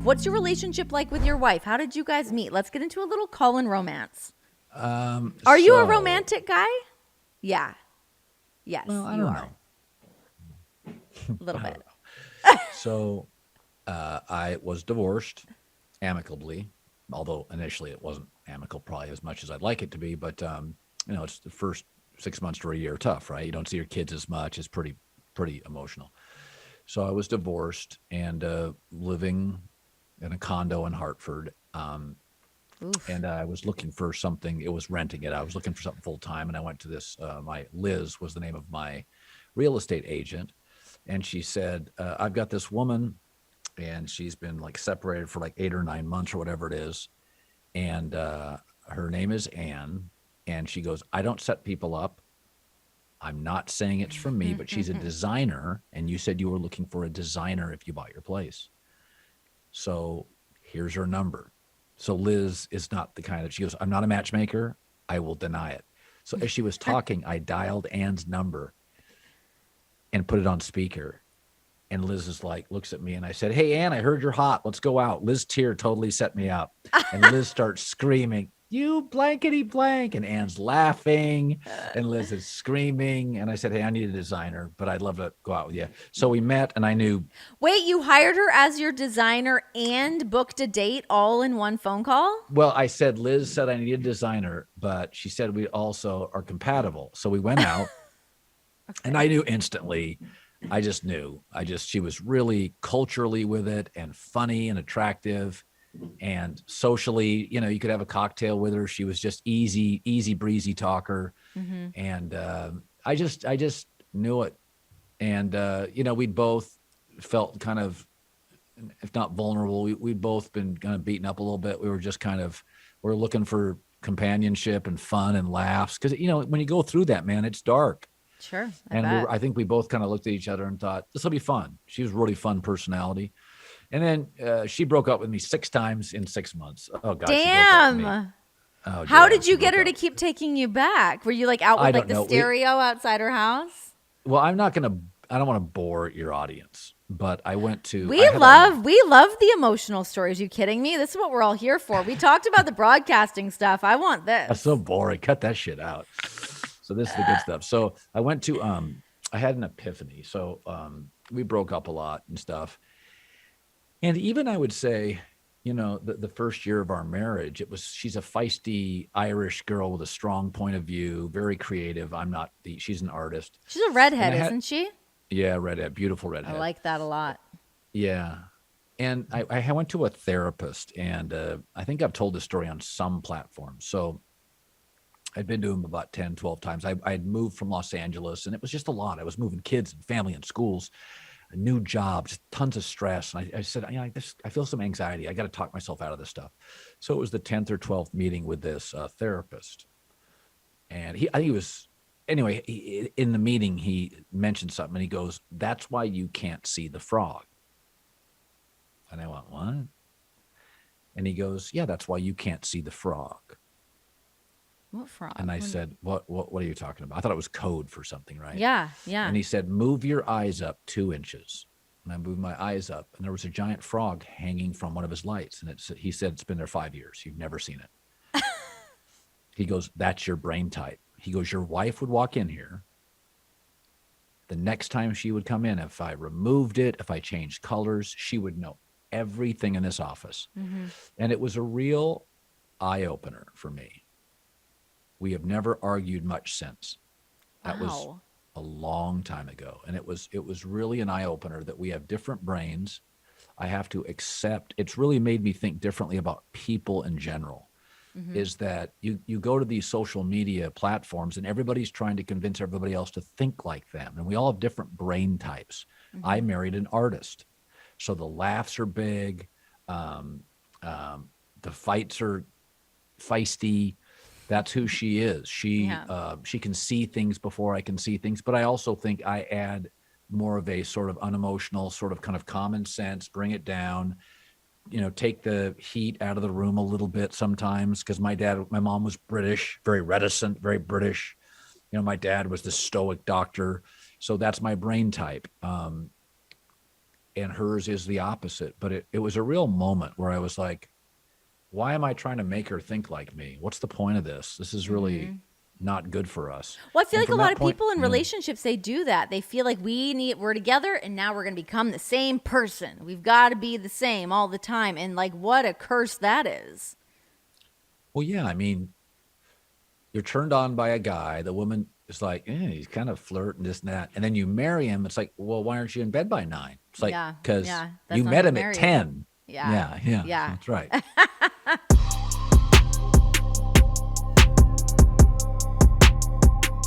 What's your relationship like with your wife? How did you guys meet? Let's get into a little Colin romance. Are you a romantic guy? Yeah. Yes, well, I you don't are. know. A little I don't bit. know. So I was divorced amicably, although initially it wasn't amicable probably as much as I'd like it to be. But it's the first 6 months to a year tough, right? You don't see your kids as much. It's pretty emotional. So I was divorced and living in a condo in Hartford. Oof. And I was looking for something. It was renting it. I was looking for something full time, and I went to this. My Liz was the name of my real estate agent, and she said, "I've got this woman, and she's been like separated for like 8 or 9 months or whatever it is, and her name is Anne, and she goes, I don't set people up. I'm not saying it's from me, but she's a designer, and you said you were looking for a designer if you bought your place. So here's her number." So Liz is not the kind of, she goes, I'm not a matchmaker. I will deny it. So as she was talking, I dialed Anne's number and put it on speaker. And Liz is like, looks at me and I said, hey, Anne, I heard you're hot. Let's go out. Liz Tier totally set me up. And Liz starts screaming, you blankety blank. And Anne's laughing and Liz is screaming. And I said, hey, I need a designer, but I'd love to go out with you. So we met and I knew. Wait, you hired her as your designer and booked a date all in one phone call? Well, I said, Liz said I need a designer, but she said we also are compatible. So we went out and I knew instantly. I just knew. She was really culturally with it and funny and attractive and socially, you could have a cocktail with her. She was just easy breezy talker. And I just knew it. And, we'd both felt kind of, if not vulnerable, we'd both been kind of beaten up a little bit. We were just we're looking for companionship and fun and laughs. Cause when you go through that, man, it's dark. Sure, I And bet. I think we both kind of looked at each other and thought, this will be fun. She was a really fun personality. And then she broke up with me 6 times in 6 months. Oh God, she broke up with me. Damn. Oh How damn, did she you get broke her up. to keep taking you back? Were you like out I with like don't the know. stereo outside her house? Well, I don't want to bore your audience, but I went to, We I had a, love we love the emotional stories. You kidding me? This is what we're all here for. We talked about the broadcasting stuff. I want that's this. so boring. Cut that shit out. So this is the good stuff. So I went to, I had an epiphany. So we broke up a lot and stuff. And even I would say, the first year of our marriage, she's a feisty Irish girl with a strong point of view, very creative. She's an artist. She's a And redhead, I had, isn't she? yeah, redhead, beautiful I redhead. like that a lot. Yeah. And I went to a therapist and I think I've told this story on some platforms. So I'd been to him about 10, 12 times. I'd moved from Los Angeles and it was just a lot. I was moving kids and family and schools, a new job, just tons of stress. And I said, I feel some anxiety. I got to talk myself out of this stuff. So it was the 10th or 12th meeting with this therapist. And anyway, in the meeting, he mentioned something and he goes, that's why you can't see the frog. And I went, what? And he goes, yeah, that's why you can't see the frog. What frog? And I said, what are you talking about? I thought it was code for something, right? Yeah, yeah. And he said, move your eyes up 2 inches. And I moved my eyes up and there was a giant frog hanging from one of his lights. And he said, it's been there 5 years. You've never seen it. He goes, that's your brain type. He goes, your wife would walk in here. The next time she would come in, if I removed it, if I changed colors, she would know everything in this office. And it was a real eye opener for me. We have never argued much since. That was Wow. a long time ago. And it was really an eye opener that we have different brains. I have to accept, it's really made me think differently about people in general. Is that you go to these social media platforms and everybody's trying to convince everybody else to think like them. And we all have different brain types. I married an artist. So the laughs are big. The fights are feisty. That's who she is. She can see things before I can see things. But I also think I add more of a sort of unemotional, sort of kind of common sense, bring it down, take the heat out of the room a little bit sometimes. Because my mom was British, very reticent, very British. My dad was the stoic doctor. So that's my brain type. and hers is the opposite. But it was a real moment where I was like, why am I trying to make her think like me? What's the point of this? This is really not good for us. Well, I feel And like a from lot that of point, people in relationships, they do that. They feel like we're together and now we're going to become the same person. We've got to be the same all the time. And like, what a curse that is. well, yeah, I mean, you're turned on by a guy. The woman is like, he's kind of flirting, this and that. And then you marry him. It's like, well, why aren't you in bed by 9? It's like, Yeah, because yeah, that's you not met being him at married. 10. Yeah. Yeah. Yeah. That's right.